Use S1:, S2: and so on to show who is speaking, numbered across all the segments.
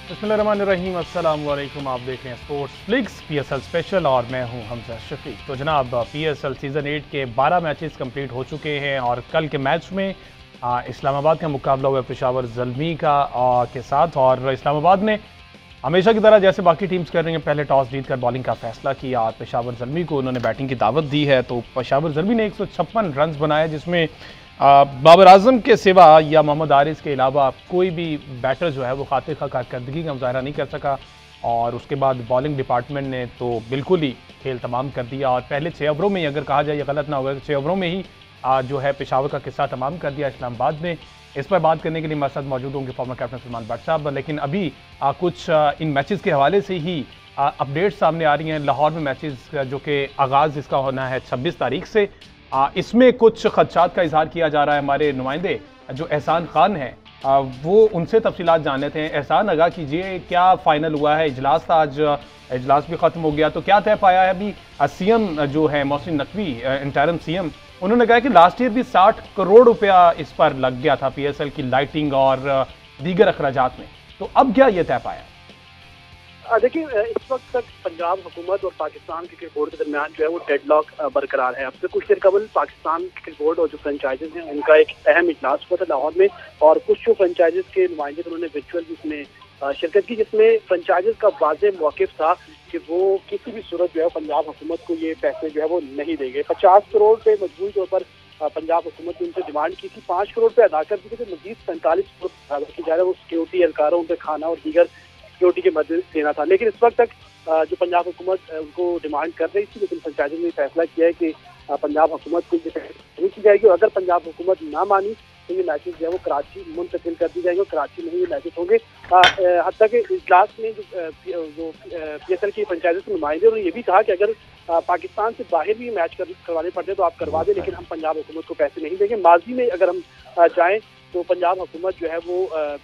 S1: बिस्मिल्लाहिर्रहमानिर्रहीम, अस्सलाम वालेकुम। आप देख रहे हैं स्पोर्ट्स फ्लिक्स पीएसएल स्पेशल और मैं हूं हमजा शफीक। तो जनाब, पीएसएल सीज़न 8 के 12 मैचेस कंप्लीट हो चुके हैं और कल के मैच में इस्लामाबाद का मुकाबला हुआ पेशावर ज़ल्मी का के साथ। और इस्लामाबाद ने हमेशा की तरह जैसे बाकी टीम्स कर रही हैं, पहले टॉस जीतकर बॉलिंग का फैसला किया और पेशावर ज़ल्मी को उन्होंने बैटिंग की दावत दी है। तो पेशावर ज़ल्मी ने 156 रन बनाए, जिसमें बाबर आजम के सिवा या मोहम्मद आरिस के अलावा कोई भी बैटर जो है वो खातिर खा कारकर्दगी का मुजाहरा नहीं कर सका। और उसके बाद बॉलिंग डिपार्टमेंट ने तो बिल्कुल ही खेल तमाम कर दिया और पहले 6 ओवरों में ही, अगर कहा जाए ये गलत ना होगा, 6 ओवरों में ही जो है पेशावर का किस्सा तमाम कर दिया इस्लामाबाद ने। इस पर बात करने के लिए हमारे साथ मौजूद होंगे फॉर्मर कैप्टन सलमान भट्ट साहब। लेकिन अभी कुछ इन मैचेस के हवाले से ही अपडेट सामने आ रही हैं। लाहौर में मैचेस जो कि आगाज़ इसका होना है 26 तारीख से, इसमें कुछ खदशात का इजहार किया जा रहा है। हमारे नुमाइंदे जो एहसान खान हैं वो उनसे तफसीलात जान लेते हैं। एहसान, आगाह कीजिए, क्या फाइनल हुआ है? इजलास था आज, इजलास भी ख़त्म हो गया, तो क्या तय पाया है? अभी सीएम जो है मोहसिन नकवी, इंटरिम सीएम, उन्होंने कहा कि लास्ट ईयर भी 60 करोड़ रुपया इस पर लग गया था पीएसएल की लाइटिंग और दीगर अखराजात में। तो अब क्या ये तय पाया?
S2: देखिए, इस वक्त तक पंजाब हुकूमत और पाकिस्तान क्रिकेट बोर्ड के दरमियान जो है वो डेडलॉक बरकरार है। अब से कुछ देर कबल पाकिस्तान क्रिकेट बोर्ड और जो फ्रेंचाइजेज हैं उनका एक अहम इजलास हुआ था लाहौर में, और कुछ जो फ्रेंचाइजेज के नुमाइंदे उन्होंने वर्चुअल इसमें शिरकत की, जिसमें फ्रेंचाइजेज का वाज़ेह मौक़िफ़ था कि वो किसी भी सूरत जो है पंजाब हुकूमत को ये पैसे जो है वो नहीं देंगे। 50 करोड़ पे मजबूरी तौर पर पंजाब हुकूमत ने उनसे डिमांड की थी, 5 करोड़ पे अदा कर दी थी, मजीद 45 करोड़ अदा की जा रहा है वो सिक्योरिटी एहलकारों, उनके खाना और दीगर सिक्योरिटी के मदद देना था। लेकिन इस वक्त तक जो पंजाब हुकूमत उनको डिमांड कर रही थी, लेकिन फ्रेंचाइजी ने फैसला किया है कि पंजाब हुकूमत को नहीं की जाएगी, और अगर पंजाब हुकूमत ना मानी तो ये मैचेस जो है वो कराची मुंतकिल कर दी जाएंगे और कराची में ही ये मैचेस होंगे। हत्ता के इजलास में जो पीएसएल की फ्रेंचाइजी के नुमाइंदे उन्होंने ये भी कहा कि अगर पाकिस्तान से बाहर भी मैच करवाने पड़ते हैं तो आप करवा दें, लेकिन हम पंजाब हुकूमत को पैसे नहीं देंगे। माजी में अगर हम जाएँ तो पंजाब हुकूमत जो है वो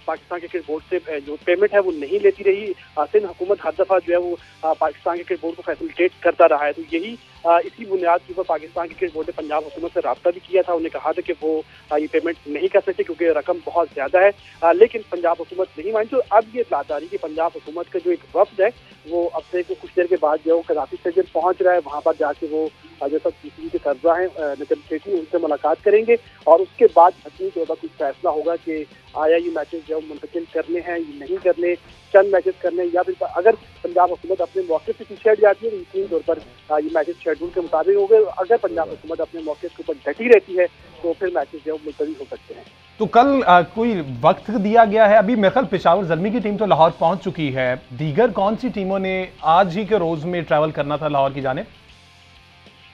S2: पाकिस्तान क्रिकेट बोर्ड से जो पेमेंट है वो नहीं लेती रही। सिंध हुकूमत हर दफ़ा जो है वो पाकिस्तान क्रिकेट बोर्ड को फैसिलिटेट करता रहा है। तो यही इसी बुनियाद के ऊपर पाकिस्तान क्रिकेट बोर्ड ने पंजाब हुकूमत से रब्ता भी किया था। उन्हें कहा था कि वो ये पेमेंट नहीं कर सकते क्योंकि रकम बहुत ज़्यादा है, लेकिन पंजाब हुकूमत नहीं मानी। तो अब ये इत्तला आ रही कि पंजाब हुकूमत का जो एक वफ्द है वो अब से कुछ देर के बाद जो है कराची स्टेडियम पहुँच रहा है। वहाँ पर जाके वो जो सब पीसीबी के कर्जा हैं नितिन सेठी, उनसे मुलाकात करेंगे और उसके बाद हतमी तौर पर कुछ फैसला होगा कि आया ये मैचेस जो है मुंतकिल करने हैं, ये नहीं करने, चंद मैचेस करने, या फिर अगर पंजाब हुकूमत अपने मौके से पीछे हट जाती है तो यकीनी तौर पर ये मैचेस शेड्यूल के मुताबिक हो गए। अगर पंजाब हुकूमत अपने मौके के ऊपर डटी रहती है तो फिर मैचेस जो है मुलतवी हो सकते हैं।
S1: तो कल कोई वक्त दिया गया है? अभी मेरे ख्याल पेशावर ज़ल्मी की टीम तो लाहौर पहुंच चुकी है, दीगर कौन सी टीमों ने आज ही के रोज में ट्रैवल करना था लाहौर की जानिब?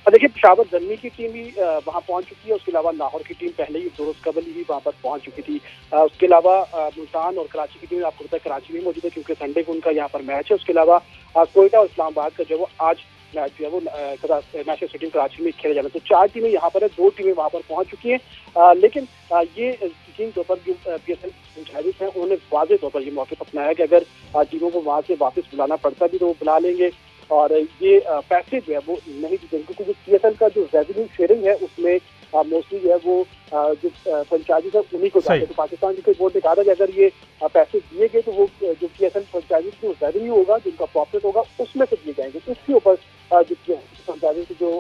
S2: देखिए, पेशावर ज़ल्मी की टीम भी वहाँ पहुँच चुकी है। उसके अलावा लाहौर की टीम पहले ही 2 रोज़ कबल ही वहाँ पर पहुँच चुकी थी। उसके अलावा मुल्तान और कराची की टीम आपको पता है कराची में मौजूद है क्योंकि संडे को उनका यहाँ पर मैच है। उसके अलावा कोयटा और इस्लामाबाद का जो वो आज मैच जो है वो मैनचेस्टर सिटी कराची में खेला जाना है। तो 4 टीमें यहाँ पर है, 2 टीमें वहाँ पर पहुँच चुकी हैं। लेकिन ये टीम तौर पर जो पीएसएल फ्रेंचाइजीज हैं उन्होंने वाज़ेह तौर पर ये मौके अपनाया कि अगर टीमों को वहाँ से वापस बुलाना पड़ता भी तो वो बुला लेंगे और ये पैसे जो है वो नहीं दी जाएंगे, क्योंकि पीएसएल का जो रेवेन्यू शेयरिंग है उसमें मोस्टली जो है वो जो फ्रेंचाइजीज है उन्हीं को जाते हैं। तो पाकिस्तान क्रिकेट बोर्ड ने कहा था कि अगर ये पैसे दिए गए तो वो जो पीएसएल फ्रेंचाइजीज जो रेवेन्यू होगा, जिनका प्रॉफिट होगा, उसमें से दिए जाएंगे। इसके ऊपर जो फ्रेंचाइजीज जो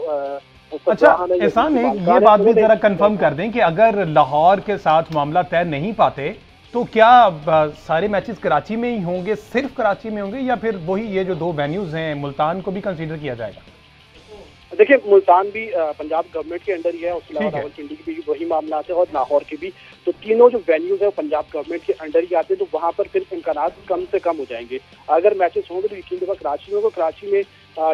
S1: अच्छा एहसान, ये बात भी जरा कंफर्म कर दें कि अगर लाहौर के साथ मामला तय नहीं पाते तो क्या सारे मैचेस कराची में ही होंगे, सिर्फ कराची में होंगे, या फिर वही ये जो 2 वेन्यूज हैं मुल्तान को भी कंसीडर किया जाएगा?
S2: देखिए, मुल्तान भी पंजाब गवर्नमेंट के अंडर ही है, उसके अलावा रावलपिंडी की भी वही मामला है और लाहौर के भी। तो तीनों जो वेन्यूज है पंजाब गवर्नमेंट के अंडर ही आते हैं, तो वहाँ पर फिर इम्कानात कम से कम हो जाएंगे। अगर मैचेस होंगे तो यकीन तौर पर कराची में होगा। कराची में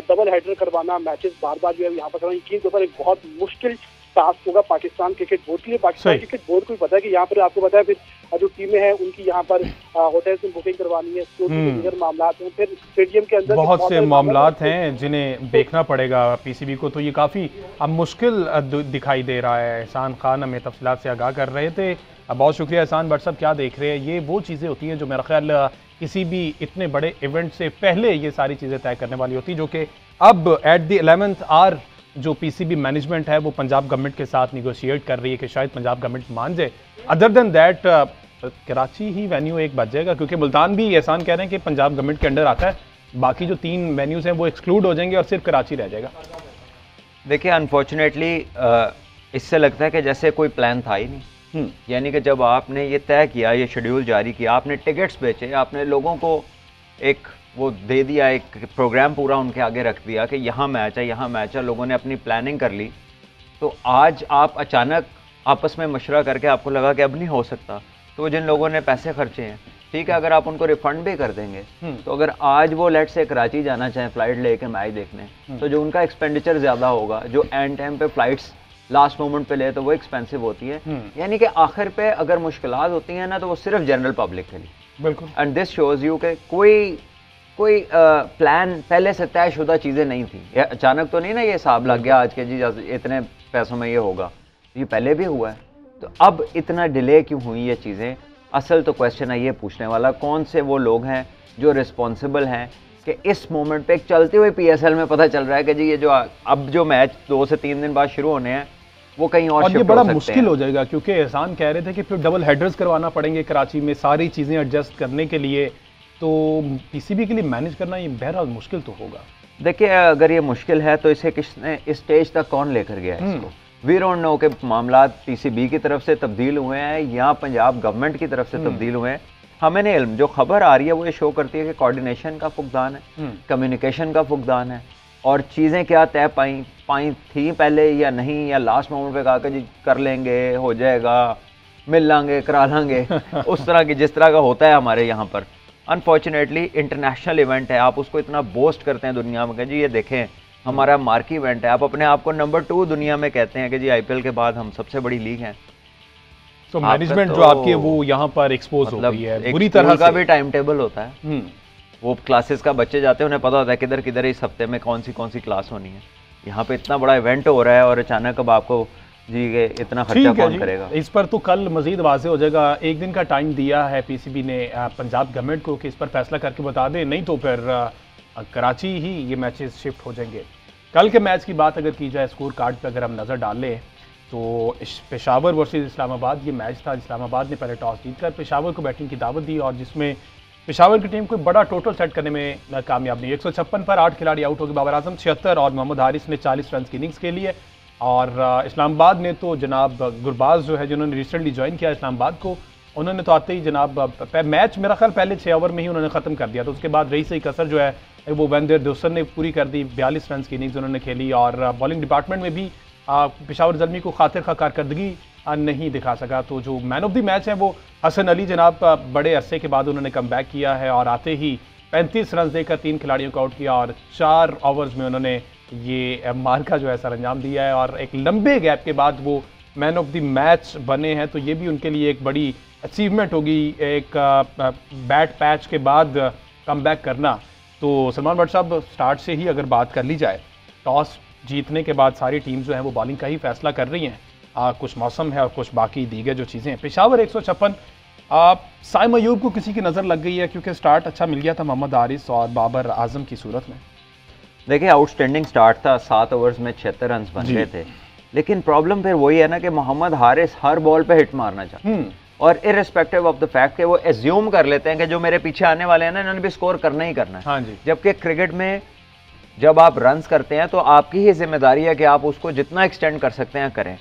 S2: डबल हेडर करवाना, मैचेस बार बार जो है यहाँ पर करवाना, यकीन तौर पर एक बहुत मुश्किल टास्क होगा पाकिस्तान क्रिकेट बोर्ड के लिए। पाकिस्तान क्रिकेट बोर्ड को भी पता है कि यहाँ पर आपको पता है फिर जो टीमें हैं उनकी यहाँ पर होटल में बुकिंग करवानी है, सिक्योरिटी मामलात हैं, फिर स्टेडियम के अंदर बहुत से मामलात हैं जिन्हें देखना पड़ेगा पीसीबी को। तो ये काफ़ी अब मुश्किल दिखाई दे रहा है। एहसान खान हमें तफसीलात से आगाह कर रहे थे। बहुत शुक्रिया एहसान भट्ट साहब। क्या देख रहे हैं, ये वो चीज़ें होती हैं जो मेरा ख्याल किसी भी इतने बड़े इवेंट से पहले ये सारी चीज़ें तय करने वाली होती, जो कि अब एट द 11th आवर जो पीसीबी मैनेजमेंट है वो पंजाब गवर्नमेंट के साथ निगोशिएट कर रही है कि शायद पंजाब गवर्नमेंट मान जाए। Other than that
S1: Karachi he venue एक बच जाएगा, क्योंकि मुल्तान भी एहसान कह रहे हैं कि पंजाब गवर्नमेंट के अंडर आता है, बाकी जो 3 वेन्यूज़ हैं वो एक्सक्लूड हो जाएंगे और सिर्फ कराची रह जाएगा।
S3: देखिए अनफॉर्चुनेटली इससे लगता है कि जैसे कोई प्लान था ही नहीं। यानी कि जब आपने ये तय किया, ये शेड्यूल जारी किया, आपने टिकट्स बेचे, आपने लोगों को एक वो दे दिया, एक प्रोग्राम पूरा उनके आगे रख दिया कि यहाँ मैच है, यहाँ मैच है, लोगों ने अपनी प्लानिंग कर ली, तो आज आप अचानक आपस में मशवरा करके आपको लगा कि अब नहीं हो सकता, तो जिन लोगों ने पैसे खर्चे हैं, ठीक है, अगर आप उनको रिफंड भी कर देंगे, तो अगर आज वो लेट से कराची जाना चाहें फ्लाइट लेके मैच देखने, तो जो उनका एक्सपेंडिचर ज़्यादा होगा, जो एंड टाइम पे फ्लाइट्स लास्ट मोमेंट पे ले तो वो एक्सपेंसिव होती है। यानी कि आखिर पे अगर मुश्किलात होती हैं ना, तो वो सिर्फ जनरल पब्लिक के लिए।
S1: बिल्कुल।
S3: एंड दिस शोज यू कि कोई प्लान पहले से तयशुदा चीज़ें नहीं थी। अचानक तो नहीं ना ये हिसाब लग गया आज के जी इतने पैसों में ये होगा, ये पहले भी हुआ है, तो अब इतना डिले क्यों हुई ये चीज़ें? असल तो क्वेश्चन है ये पूछने वाला, कौन से वो लोग हैं जो रिस्पॉन्सिबल हैं कि इस मोमेंट पे चलते हुए पीएसएल में पता चल रहा है कि जी ये जो अब जो मैच 2 से 3 दिन बाद शुरू होने हैं वो कहीं और
S1: ये बड़ा मुश्किल हो जाएगा, क्योंकि एहसान कह रहे थे कि फिर डबल हेडर्स करवाना पड़ेंगे कराची में सारी चीज़ें एडजस्ट करने के लिए, तो पीसीबी के लिए मैनेज करना ये बहरहाल मुश्किल तो होगा।
S3: देखिए अगर ये मुश्किल है तो इसे किसने इस स्टेज तक कौन लेकर गया है इसको? वी डोंट नो के मामला पीसीबी की तरफ से तब्दील हुए हैं या पंजाब गवर्नमेंट की तरफ से तब्दील हुए हैं, हमें नहीं इल्म। जो खबर आ रही है वो ये शो करती है कि कोऑर्डिनेशन का फुकदान है, कम्युनिकेशन का फुकदान है, और चीज़ें क्या तय पाई थी पहले या नहीं, या लास्ट मोमेंट पे कहा कि जी कर लेंगे, हो जाएगा, मिल लांगे, करा लांगे उस तरह की जिस तरह का होता है हमारे यहाँ पर। अनफॉर्चुनेटली इंटरनेशनल इवेंट है, आप उसको इतना बोस्ट करते हैं दुनिया में कि जी ये देखें हमारा मार्की इवेंट है, आप अपने आप को नंबर 2 दुनिया में कहते हैं कि जी आईपीएल के बाद हम सबसे बड़ी लीग हैं।
S1: तो मैनेजमेंट जो आपकी है वो यहाँ पर एक्सपोज हो गई है बुरी तरह
S3: का भी टाइम टेबल होता है, वो क्लासेस का बच्चे जाते हैं, उन्हें पता होता है किधर किधर इस हफ्ते में कौन सी क्लास होनी है। यहाँ पे इतना बड़ा इवेंट हो रहा है और अचानक अब आपको जी इतना खर्चा कौन करेगा?
S1: इस पर तो कल मजीद वाज़ेह हो जाएगा। एक दिन का टाइम दिया है पीसीबी ने पंजाब गवर्नमेंट को कि इस पर फैसला करके बता दें, नहीं तो फिर कराची ही ये मैचेस शिफ्ट हो जाएंगे। कल के मैच की बात अगर की जाए, स्कोर कार्ड पर अगर हम नज़र डाल लें तो पेशावर वर्सेस इस्लामाबाद ये मैच था। इस्लामाबाद ने पहले टॉस जीतकर पेशावर को बैटिंग की दावत दी और जिसमें पेशावर की टीम को बड़ा टोटल सेट करने में कामयाब नहीं। 156 पर 8 खिलाड़ी आउट हो गए, बाबर आजम 76 और मोहम्मद हारिस ने 40 रन की इनिंग्स के लिए। और इस्लामाबाद ने तो जनाब गुरबाज जो है जिन्होंने रिसेंटली ज्वाइन किया इस्लामाबाद को, उन्होंने तो आते ही जनाब मैच मेरा ख्याल पहले 6 ओवर में ही उन्होंने ख़त्म कर दिया। तो उसके बाद रईस कसर जो है वो वैंदर दोसन ने पूरी कर दी, 42 रन की इनिंग्स उन्होंने खेली। और बॉलिंग डिपार्टमेंट में भी पेशावर ज़ल्मी को खातिर खा कारकर्दगी नहीं दिखा सका। तो जो मैन ऑफ द मैच है वो हसन अली जनाब बड़े अरसे के बाद उन्होंने कम बैक किया है और आते ही 35 रन देकर 3 खिलाड़ियों को आउट किया और 4 ओवर्स में उन्होंने ये मार्का जो है सर अंजाम दिया है और एक लंबे गैप के बाद वो मैन ऑफ द मैच बने हैं। तो ये भी उनके लिए एक बड़ी अचीवमेंट होगी, एक बैट पैच के बाद कम बैक करना। तो सलमान भट्ट साहब, स्टार्ट से ही अगर बात कर ली जाए, टॉस जीतने के बाद सारी टीम जो है वो बॉलिंग का ही फैसला कर रही हैं। कुछ मौसम है और कुछ बाकी दीगर जो चीज़ें हैं। पेशावर 156, साइम अयूब को किसी की नज़र लग गई है क्योंकि स्टार्ट अच्छा मिल गया था मोहम्मद हारिस और बाबर आजम की सूरत में।
S3: देखिए आउटस्टैंडिंग स्टार्ट था, 7 ओवर्स में 76 रन बन रहे थे, लेकिन प्रॉब्लम फिर वही है ना कि मोहम्मद हारिस हर बॉल पे हिट मारना चाहते और इररिस्पेक्टिव ऑफ द फैक्ट कि वो एज्यूम कर लेते हैं कि जो मेरे पीछे आने वाले हैं ना इन्होंने भी स्कोर करना ही करना है।
S1: हाँ जी।
S3: जबकि क्रिकेट में जब आप रन्स करते हैं तो आपकी ही जिम्मेदारी है कि आप उसको जितना एक्सटेंड कर सकते हैं करें,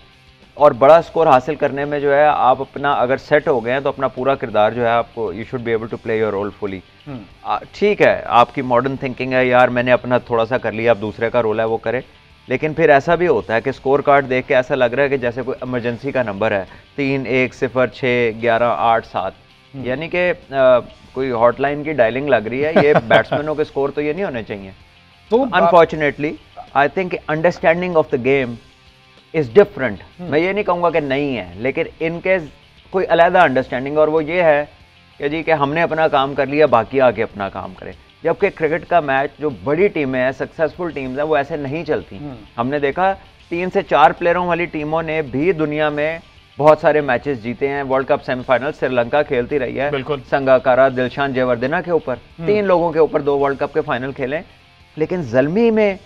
S3: और बड़ा स्कोर हासिल करने में जो है आप अपना अगर सेट हो गए हैं तो अपना पूरा किरदार जो है आपको you should be able to play your role fully. ठीक है, आपकी मॉडर्न थिंकिंग है यार मैंने अपना थोड़ा सा कर लिया, अब दूसरे का रोल है वो करे, लेकिन फिर ऐसा भी होता है कि स्कोर कार्ड देख के ऐसा लग रहा है कि जैसे कोई इमरजेंसी का नंबर है 3 1 0 6 11 8 7, यानी कि कोई हॉटलाइन की डायलिंग लग रही है। ये बैट्समैनों के स्कोर तो ये नहीं होने चाहिए। तो unfortunately I think understanding of the game is different. मैं ये नहीं कहूँगा कि नहीं है, लेकिन इनके कोई अलहदा अंडरस्टैंडिंग, और वो ये है कि जी कि हमने अपना काम कर लिया, बाकी आके अपना काम करें। जबकि क्रिकेट का मैच जो बड़ी टीमें हैं, सक्सेसफुल टीम्स हैं, वो ऐसे नहीं चलती। हमने देखा 3 से 4 प्लेयरों वाली टीमों ने भी दुनिया में बहुत सारे मैचेस जीते हैं। वर्ल्ड कप सेमीफाइनल श्रीलंका खेलती रही है, संगाकारा, दिलशान जयवर्धना के ऊपर 3 लोगों के ऊपर 2 वर्ल्ड कप के फाइनल खेले, लेकिन ज़ल्मी में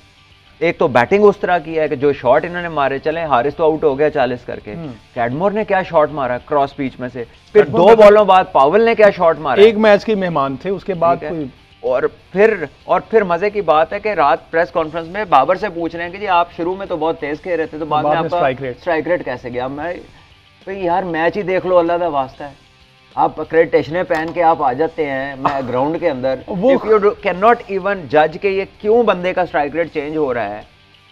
S3: एक तो बैटिंग उस तरह की है कि जो शॉट इन्होंने मारे, चले हारिस तो आउट हो गया 40 करके, कैडमोर ने क्या शॉट मारा क्रॉस पिच में से, फिर 2 बॉलों बाद पावेल ने क्या शॉट मारा,
S1: एक मैच के मेहमान थे उसके बाद कोई।
S3: और फिर मजे की बात है कि रात प्रेस कॉन्फ्रेंस में बाबर से पूछ रहे हैं कि जी आप शुरू में तो बहुत तेज खेल रहे थे तो बाद में आपका स्ट्राइक रेट कैसे गया। मैं भाई यार मैच ही देख लो, अल्लाह का वास्ता है, आप एक्रेडिटेशनें पहन के आप आ जाते हैं मैं ग्राउंड के अंदर, if you can not even जज के ये क्यों बंदे का स्ट्राइक रेट चेंज हो रहा है।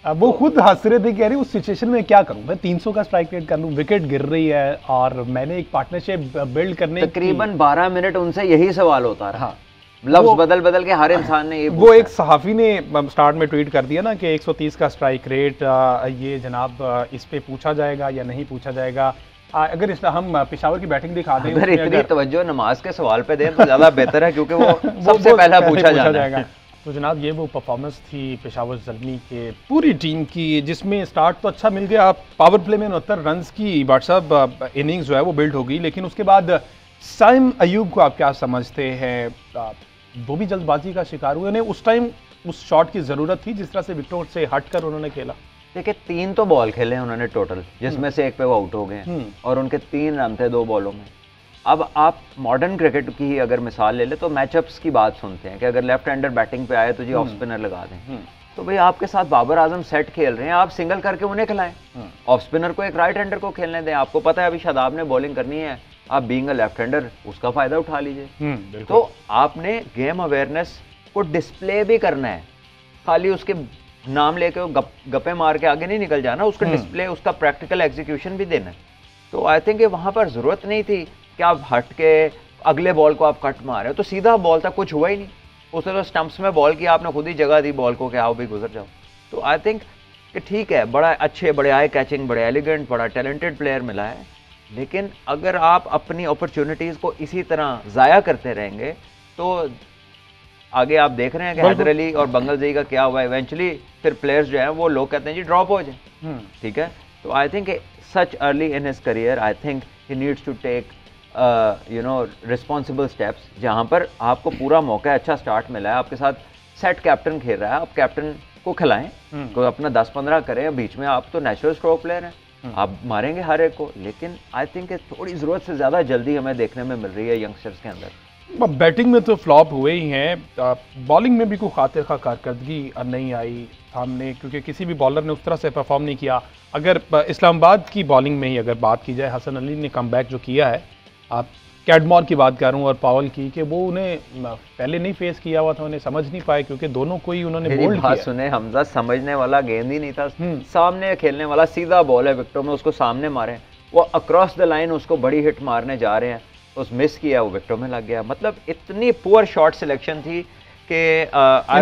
S1: अब वो खुद हंस रहे थे, कह रही उस सिचुएशन में क्या करूं मैं, 300 का स्ट्राइक रेट कर लूं, विकेट गिर रही है और मैंने एक पार्टनरशिप बिल्ड करने
S3: तकरीबन 12 मिनट उनसे यही सवाल होता रहा। हाँ, लफ्ज बदल बदल के हर इंसान ने ये
S1: वो एक सहाफ़ी ने स्टार्ट में ट्वीट कर दिया ना कि 130 का स्ट्राइक रेट ये जनाब इस पे पूछा जाएगा या नहीं पूछा जाएगा। अगर इस हम पेशावर की बैटिंग दिखा दें,
S3: अगर इतनी तवज्जो नमाज के सवाल पे दें तो ज़्यादा बेहतर है क्योंकि वो सबसे पहला पूछा जाएगा।
S1: तो जनाब ये वो परफॉर्मेंस थी पेशावर ज़ल्मी के पूरी टीम की, जिसमें स्टार्ट तो अच्छा मिल गया, पावर प्ले में 69 रन की व्हाट्सअप इनिंग्स जो है वो बिल्ड हो गई, लेकिन उसके बाद साइम अयूब को आप क्या समझते हैं, वो भी जल्दबाजी का शिकार हुए, उन्हें उस टाइम उस शॉट की ज़रूरत थी जिस तरह से विकेट से हटकर उन्होंने खेला।
S3: देखिए 3 तो बॉल खेले उन्होंने टोटल, जिसमें से एक पे वो आउट हो गए और उनके 3 रन थे 2 बॉलों में। अब आप मॉडर्न क्रिकेट की ही अगर मिसाल ले ले तो मैचअप्स की बात सुनते हैं कि अगर लेफ्ट हैंडर बैटिंग पे आए तो जी ऑफ स्पिनर लगा दें, तो भाई आपके साथ बाबर आजम सेट खेल रहे हैं, आप सिंगल करके उन्हें खिलाएं, ऑफ स्पिनर को एक राइट हैंडर को खेलने दें। आपको पता है अभी शादाब ने बॉलिंग करनी है, आप बीइंग अ लेफ्ट हैंडर उसका फायदा उठा लीजिए। तो आपने गेम अवेयरनेस को डिस्प्ले भी करना है, खाली उसके नाम लेके गप्पे मार के आगे नहीं निकल जाना, उसका डिस्प्ले, उसका प्रैक्टिकल एग्जीक्यूशन भी देना है। तो आई थिंक वहां पर जरूरत नहीं थी कि आप हट के अगले बॉल को आप कट मारे, तो सीधा बॉल था, कुछ हुआ ही नहीं, उसने तो स्टंप्स में बॉल किया, आपने खुद ही जगह दी बॉल को कि आओ भी गुजर जाओ। तो आई थिंक कि ठीक है, बड़ा अच्छे, बड़े आई कैचिंग, बड़े एलिगेंट, बड़ा टैलेंटेड प्लेयर मिला है, लेकिन अगर आप अपनी अपॉर्चुनिटीज को इसी तरह जाया करते रहेंगे तो आगे आप देख रहे हैं कि हैदर अली और बंगलजई का क्या हुआ, इवेंचुअली फिर प्लेयर्स जो हैं वो लोग कहते हैं जी ड्रॉप हो जाए, ठीक है। तो I think such early in his career I think he needs to take responsible steps, जहाँ पर आपको पूरा मौका है, अच्छा स्टार्ट मिला है, आपके साथ सेट कैप्टन खेल रहा है, आप कैप्टन को खिलाएं, कोई अपना 10-15 करें, बीच में आप तो नेचुरल स्ट्रोक प्लेयर हैं, आप मारेंगे हर एक को, लेकिन आई थिंक थोड़ी ज़रूरत से ज़्यादा जल्दी हमें देखने में मिल रही है यंगस्टर्स के अंदर।
S1: बैटिंग में तो फ्लॉप हुए ही हैं, बॉलिंग में भी कोई खातिर खा कारकर्दगी नहीं आई सामने, क्योंकि किसी भी बॉलर ने उस तरह से परफॉर्म नहीं किया। अगर इस्लामाबाद की बॉलिंग में ही अगर बात की जाए, हसन अली ने कमबैक जो किया है, आप कैडमोर की बात करूं और पावेल की, कि वो उन्हें पहले नहीं फेस किया हुआ था, उन्हें समझ नहीं पाए क्योंकि दोनों को ही उन्होंने बोल्ड किया।
S3: सुने हमजा, समझने वाला गेंद ही नहीं था, सामने खेलने वाला सीधा बॉल है विकेटों में, उसको सामने मारे, वो अक्रॉस द लाइन उसको बड़ी हिट मारने जा रहे हैं, उस मिस किया, वो विकेटों में लग गया। मतलब इतनी पुअर शॉट सिलेक्शन थी कि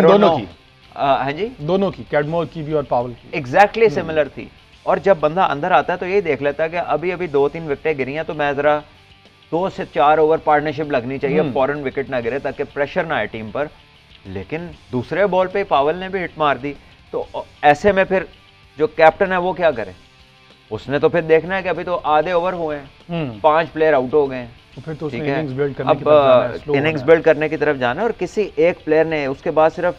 S1: दोनों की,
S3: हाँ जी
S1: दोनों की, कैडमोर की भी और पावेल की
S3: एग्जैक्टली सिमिलर थी। और जब बंदा अंदर आता है तो ये देख लेता है कि अभी अभी 2-3 विकेटें गिरी हैं, तो मैं ज़रा 2 से 4 ओवर पार्टनरशिप लगनी चाहिए, फॉरन विकेट ना गिरे ताकि प्रेशर ना आए टीम पर। लेकिन दूसरे बॉल पे पावेल ने भी हिट मार दी, तो ऐसे में फिर जो कैप्टन है वो क्या करे, उसने तो फिर देखना है कि अभी तो आधे ओवर हुए हैं, 5 प्लेयर आउट हो गए हैं,
S1: तो फिर तो
S3: ठीक
S1: उसने
S3: है,
S1: इनिंग्स बिल्ड करने की
S3: अब इनिंग्स बिल्ड करने की तरफ जाना है। और किसी एक प्लेयर ने, उसके बाद सिर्फ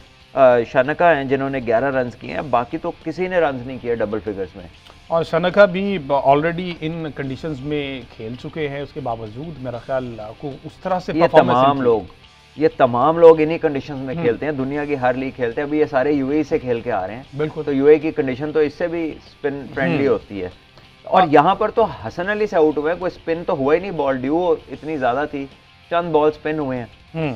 S3: शनका हैं जिन्होंने 11 रन किए हैं, बाकी तो किसी ने रन नहीं किए डबल फिगर्स में।
S1: और शनका भी ऑलरेडी इन कंडीशंस में खेल चुके हैं, उसके बावजूद मेरा ख्याल को उस तरह से
S3: ये तमाम लोग इन्हीं कंडीशंस में खेलते हैं, दुनिया की हर लीग खेलते हैं। अभी ये सारे यूएई से खेल के आ रहे हैं,
S1: बिल्कुल,
S3: तो यूएई की कंडीशन तो इससे भी स्पिन फ्रेंडली होती है। और यहाँ पर तो हसन अली से आउट हुए हैं, कोई स्पिन तो हुआ ही नहीं, बॉल ड्यू इतनी ज्यादा थी, चंद बॉल स्पिन हुए हैं,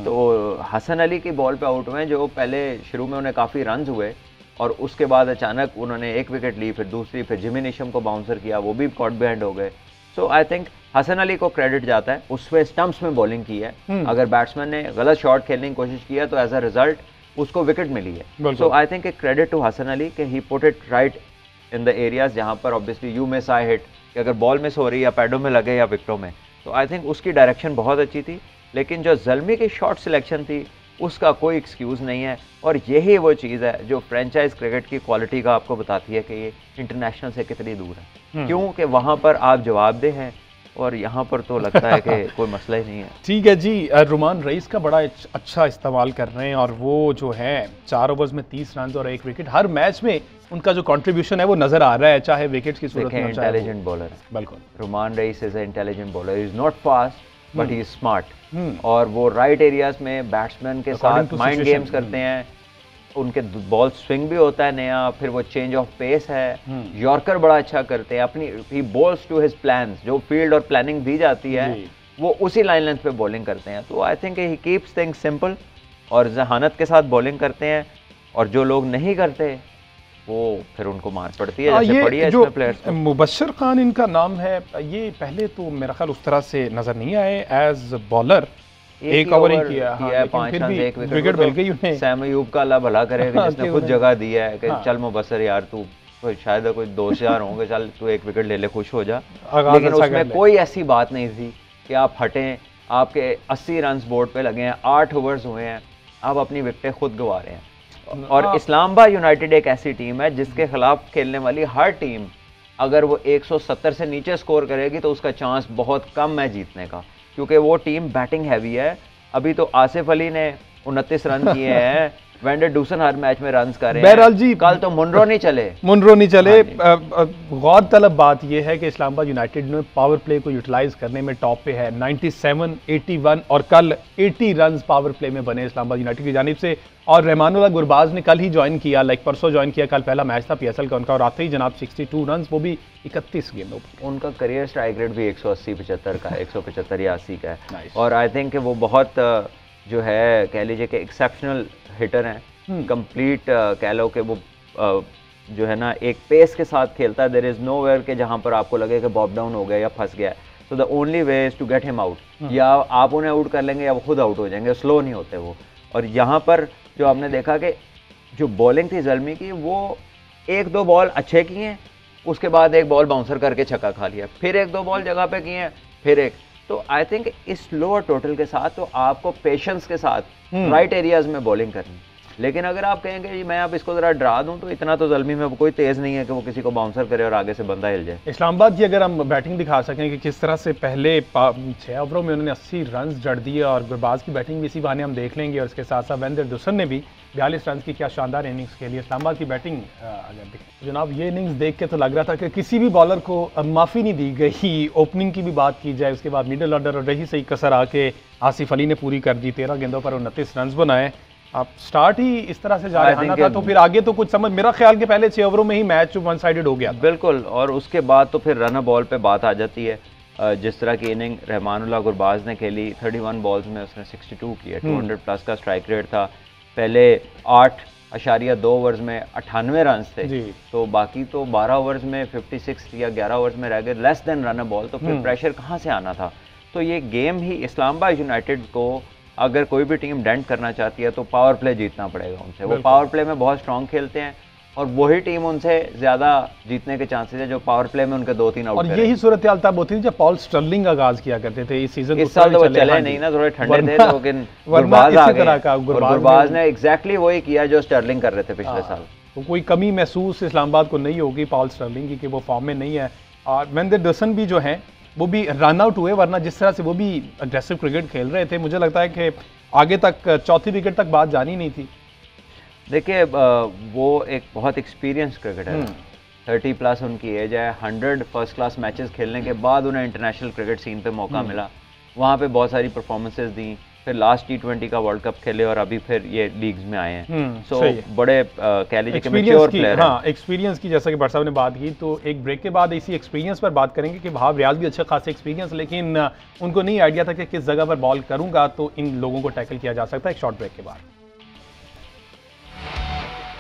S3: तो हसन अली की बॉल पे आउट हुए हैं, जो पहले शुरू में उन्हें काफ़ी रन हुए और उसके बाद अचानक उन्होंने एक विकेट ली, फिर दूसरी, फिर जिमी निशम को बाउंसर किया, वो भी कॉट बिहाइंड हो गए। सो आई थिंक हसन अली को क्रेडिट जाता है, उसमें स्टंप्स में बॉलिंग की है, अगर बैट्समैन ने गलत शॉट खेलने की कोशिश किया तो एज अ रिजल्ट उसको विकेट मिली है। So I think credit to Hasan Ali कि he put it right in the areas जहाँ पर obviously you miss I hit, कि अगर बॉल मिस हो रही है या पैडों में लगे या विकेटों में, तो आई थिंक उसकी डायरेक्शन बहुत अच्छी थी। लेकिन जो ज़ल्मी की शॉट सिलेक्शन थी उसका कोई एक्सक्यूज़ नहीं है, और यही वो चीज़ है जो फ्रेंचाइज क्रिकेट की क्वालिटी का आपको बताती है कि ये इंटरनेशनल से कितनी दूर है, क्योंकि वहाँ पर आप जवाबदेह हैं और यहाँ पर तो लगता है कि कोई मसला ही नहीं है।
S1: ठीक है जी, रुमान रईस का बड़ा अच्छा इस्तेमाल कर रहे हैं और वो जो है 4 ओवर्स में 30 रन और 1 विकेट, हर मैच में उनका जो कंट्रीब्यूशन है वो नजर आ रहा है, चाहे विकेट्स की सूरत में।
S3: इंटेलिजेंट बॉलर है
S1: बिल्कुल,
S3: Rumman Raees is intelligent bowler, is not fast but he is smart, और वो राइट एरियाज में बैट्समैन के साथ माइंड गेम्स करते हैं, उनके बॉल स्विंग भी होता है नया, फिर वो चेंज ऑफ पेस है, यॉर्कर बड़ा अच्छा करते हैं, अपनी ही बॉल्स टू हिज प्लान्स, जो फील्ड और प्लानिंग दी जाती है वो उसी लाइन लेंथ पे बॉलिंग करते हैं। तो I think he keeps things simple और जहानत के साथ बॉलिंग करते हैं, और जो लोग नहीं करते वो फिर उनको मार पड़ती है, जैसे पड़ी है इसमें प्लेयर्स को।
S1: मुबश्शिर खान इनका नाम है, ये पहले तो मेरा ख्याल उस तरह से नजर नहीं आए एज बॉलर, एक ओवर ही किया है, 5 रन 1 विकेट मिल गई उन्हें।
S3: सैम अयूब का अल्लाह भला करे कि जिसने खुद जगह दी है कि चल मुबश्शिर यार तू शायद कोई 2-4 होंगे, चल तू 1 विकेट ले ले, खुश हो जा, लेकिन उसमें कोई ऐसी बात नहीं थी कि आप हटें, आपके 80 रन बोर्ड पे लगे हैं, 8 ओवर्स हुए हैं, आप अपनी विकेटें खुद गंवा रहे हैं। और इस्लामाबाद यूनाइटेड एक ऐसी टीम है जिसके खिलाफ खेलने वाली हर टीम अगर वो 170 से नीचे स्कोर करेगी तो उसका चांस बहुत कम है जीतने का, क्योंकि वो टीम बैटिंग हैवी है। अभी तो आसिफ अली ने 29 रन किए हैं, वेंडर डूसन हर मैच में रन कर रहे हैं।
S1: बहरहाल जी,
S3: कल तो मुनरो नहीं चले।
S1: गौर तलब बात यह है कि इस्लामाबाद यूनाइटेड ने पावर प्ले को यूटिलाइज करने में टॉप पे है, 97, 81 और कल 80 रन पावर प्ले में बने इस्लामाबाद यूनाइटेड की जानिब से। और रहमानुल्लाह गुरबाज ने कल ही ज्वाइन किया, परसों ज्वाइन किया, कल पहला मैच था PSL का उनका, और आते ही जनाब 62 रन, वो भी 31 गेंदों पर।
S3: उनका करियर स्ट्राइक रेट भी 180-75 का है, 175 या 80 का है, और आई थिंक वो बहुत जो है कह लीजिए कि एक्सेप्शनल हिटर हैं, कंप्लीट कह लो कि वो जो है ना एक पेस के साथ खेलता है। देयर इज नोवेयर के जहाँ पर आपको लगे कि बॉब डाउन हो गया या फंस गया है, तो the only way is to get him out, या आप उन्हें आउट कर लेंगे या वो खुद आउट हो जाएंगे, स्लो नहीं होते वो। और यहाँ पर जो आपने देखा कि जो बॉलिंग थी ज़ल्मी की, वो 1-2 बॉल अच्छे किए हैं, उसके बाद एक बॉल बाउंसर करके छक्का खा लिया, फिर 1-2 बॉल जगह पे किए हैं, फिर एक। तो आई थिंक इस लोअर टोटल के साथ तो आपको पेशेंस के साथ राइट एरियाज में बॉलिंग करनी। लेकिन अगर आप कहेंगे जी मैं अब इसको जरा डरा दूं, तो इतना तो ज़ल्मी में कोई तेज नहीं है कि वो किसी को बाउंसर करे और आगे से बंदा हिल जाए।
S1: इस्लामाबाद की अगर हम बैटिंग दिखा सकें कि किस तरह से पहले 6 ओवरों में उन्होंने 80 रन जड़ दिए, और गुरबाज की बैटिंग भी इसी बहाने हम देख लेंगे, और इसके साथ साथ वेंदर दुसन ने भी 42 रन की क्या शानदार इनिंग्स खेली। इस्लामाबाद की बैटिंग अगर देखें जनाब, ये इनिंग्स देख के तो लग रहा था कि किसी भी बॉलर को माफ़ी नहीं दी गई। ओपनिंग की भी बात की जाए, उसके बाद मिडल ऑर्डर और रही सही कसर आके आसिफ अली ने पूरी कर दी, 13 गेंदों पर 29 रन बनाए। आप स्टार्ट ही इस तरह से जा रहा था, तो फिर आगे तो कुछ समझ, मेरा ख्याल के पहले 6 ओवरों में ही मैच वन साइडेड हो गया।
S3: बिल्कुल, और उसके बाद तो फिर रन बॉल पे बात आ जाती है। जिस तरह की इनिंग रहमानुल्लाह गुरबाज ने खेली, 31 बॉल्स में उसने 62 किए, 200 प्लस का स्ट्राइक रेट था। पहले 8.2 ओवर्स में 98 रन थे, तो बाकी तो 12 ओवर्स में 56 या 11 ओवर्स में रह गए, लेस देन रन बॉल। तो फिर प्रेशर कहाँ से आना था? तो ये गेम ही इस्लामाबाद यूनाइटेड को अगर कोई भी टीम डेंट करना चाहती है तो पावर प्ले जीतना पड़ेगा उनसे। वो पावर प्ले में बहुत स्ट्रांग खेलते हैं, और वही टीम उनसे ज्यादा जीतने के चांसेस है जो पावर प्ले में उनके 2-3 आउट।
S1: और यही सूरत हाल तब होती थी जब पॉल स्टर्लिंग आगाज किया करते थे इस सीजन।
S3: इस साल तो वो चले नहीं ना, थोड़े ठंडे थे, लेकिन गुरबाज आ गए, गुरबाज ने एग्जैक्टली वही किया जो स्टर्लिंग कर रहे थे पिछले साल।
S1: तो कोई कमी महसूस इस्लामाबाद को नहीं होगी पॉल स्टर्लिंग की कि वो फॉर्म में नहीं है। और वेंदर डसन भी जो है वो भी रन आउट हुए, वरना जिस तरह से वो भी अग्रेसिव क्रिकेट खेल रहे थे, मुझे लगता है कि आगे तक चौथी विकेट तक बात जानी नहीं थी।
S3: देखिए वो एक बहुत एक्सपीरियंस क्रिकेटर है, 30 प्लस उनकी एज है, 100 फर्स्ट क्लास मैचेस खेलने के बाद उन्हें इंटरनेशनल क्रिकेट सीन पे मौका मिला, वहाँ पे बहुत सारी परफॉर्मेंसेस दी, फिर लास्ट T20 का वर्ल्ड कप खेले और अभी फिर ये लीग्स में आए हैं। सो बड़े कह लीजिए कि मैच्योर प्लेयर हैं।
S1: हाँ, एक्सपीरियंस की जैसा कि भट्ट साहब ने बात की, तो एक ब्रेक के बाद इसी एक्सपीरियंस पर बात करेंगे कि वहाब रियाज भी अच्छा खासा एक्सपीरियंस, लेकिन उनको नहीं आइडिया था कि किस जगह पर बॉल करूंगा तो इन लोगों को टैकल किया जा सकता है। एक शॉर्ट ब्रेक के बाद।